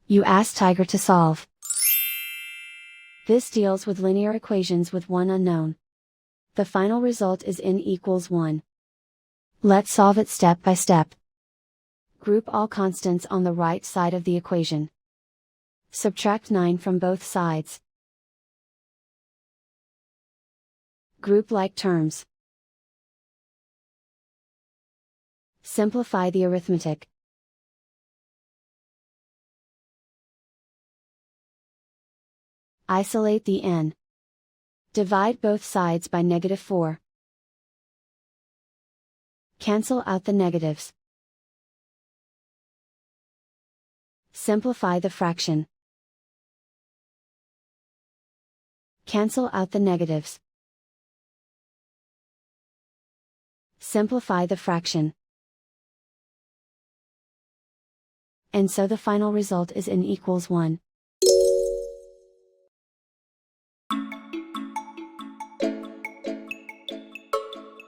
You ask Tiger to solve. This deals with linear equations with one unknown. The final result is n equals 1. Let's solve it step by step. Group all constants on the right side of the equation. Subtract 9 from both sides. Group like terms. Simplify the arithmetic. Isolate the n. Divide both sides by -4. Cancel out the negatives. Simplify the fraction. Cancel out the negatives. Simplify the fraction. And so the final result is n equals 1.